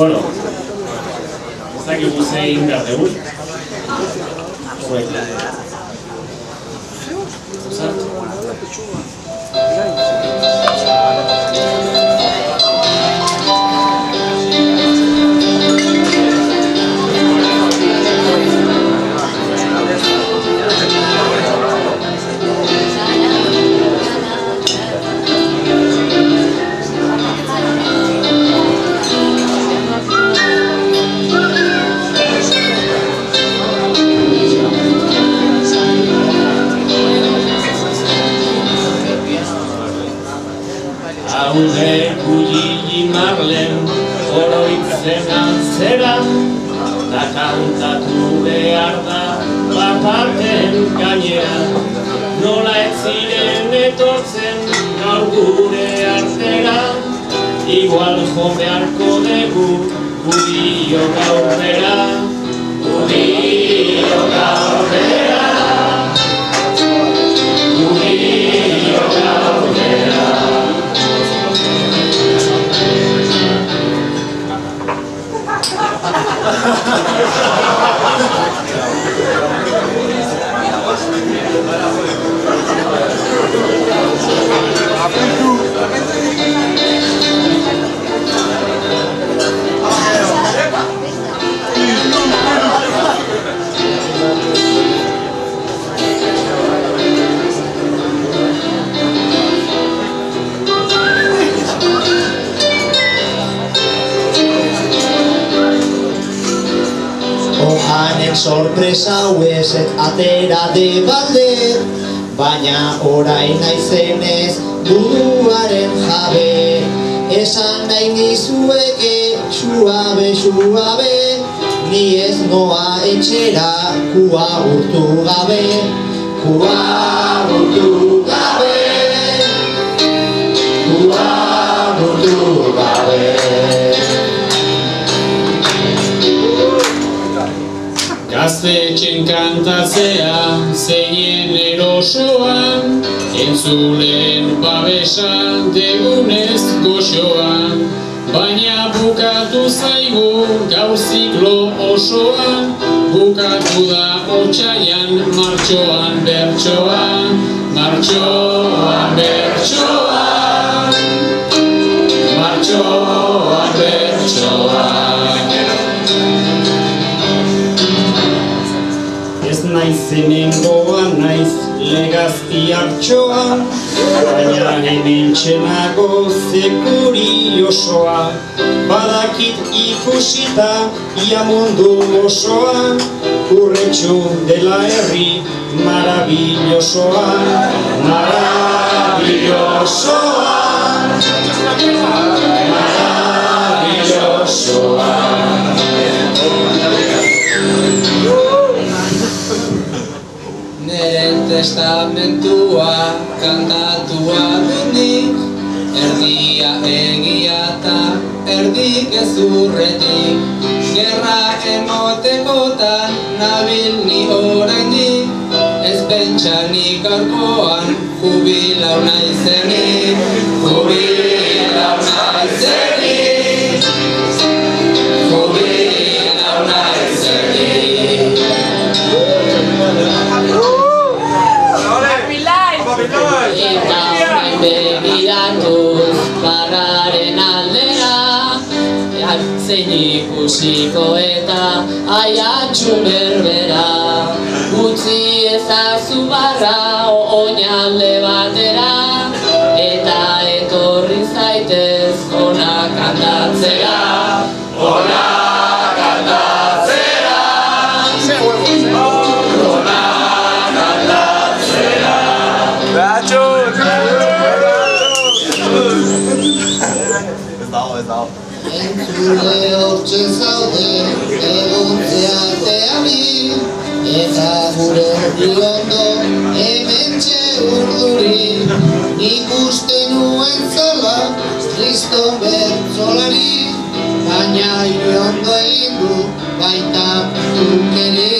Bueno, ez dakigu zein behar dugu. Haude Gulli Marlen oroitzen antzera, da kantatu behar da bat-baten gainera. Nola ez ziren etortzen gaur gure artera, igual jo beharko dugu Gulio gaur bera. Gulio gaur bera, Gulio gaur bera. Ojanen sorpresa hueset atera de balde, baina orain naizenez buruaren jabe. Esan nahi nizueke suabe, suabe, ni ez noa etxera kua urtu gabe. Kua urtu gabe, kua urtu gabe. Gaztetxen kantatzea zeinen erosoan, entzulen babesan degunez goxoan. Baina bukatu zaigu gaur ziklo osoan, bukatu da otsaian martxoan bertsoan, martxoan bertsoan, martxoan bertsoan. Ez naiz hemengoa naiz legazti hartxoa, baina hemen txenago ze kuriosoa. Badakit ikusita ia mundu osoa, urretxu dela herri marabillosoa. Marabillosoa, marabillosoa. Neren testamentua kantatua dunik, erdia egia eta erdi gezurretik. Gerra emotekotan nabil ni oraindik, ez pentsanik gaurkoan jubilau naizenik. Jubilau naizenik, jubilau naizenik. Eta orain begiratuz barraren aldera, zein ikusiko eta aiatxu berbera. Utzi ezazu barra oinalde batera, eta etorri zaitez ona kantatzera. Ona kantatzera, ona kantatzera. Entzule hortzen zaude egontzean teari, eta gure ondo hementxe urduri. Ikusten nuen zola Kriston bertzolari, baina ondo egin du baita pitukeri,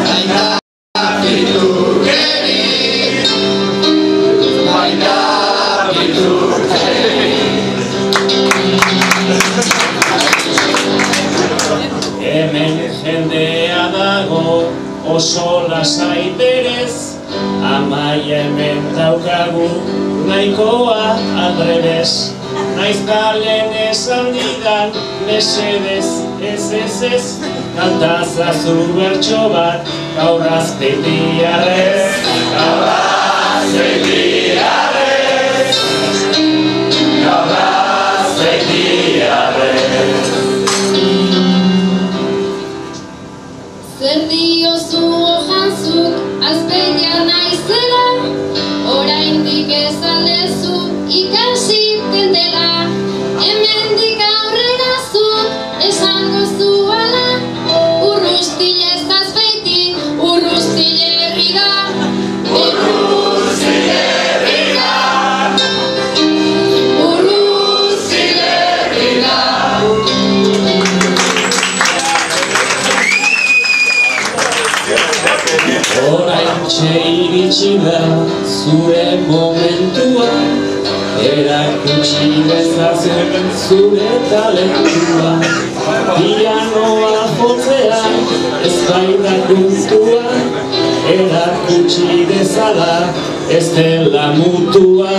baita pitukeri, baita pitukeri. oso lasai berez, amaia hemen daukagu, nahikoa aldrebes. Naizta lehen esan didan, mesedez, ez, kantazazu bertso bat, gaur azpeitiarrez, gaur azpeitiarrez, gaur azpeitiarrez. Zer diozu ojanzuk azpeitia naizela, oraindik ez aldezu ikasi dela. Hemendik aurrera zuk esango zuala, Urrustile ez azpeiti, Urrustile herri da. Urrustile herri da, Urrustile herri da. Oraintxe iritsi da zure momentua, erakutsi dezazen zure talentua. Pianoa jotzea ez baita kontua, erakutsi dezala ez dela mutua,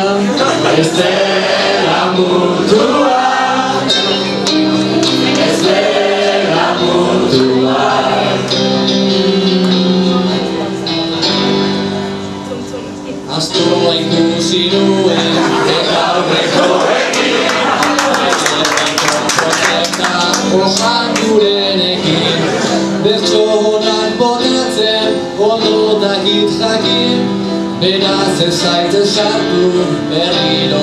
ez dela mutua, ez dela mutua. Astroa ikusi nuen, eta aurreko egin, eta ojan gurenekin, bertso honak botatzen, ondo dakit jakin, beraz ez zaitez sartu berriro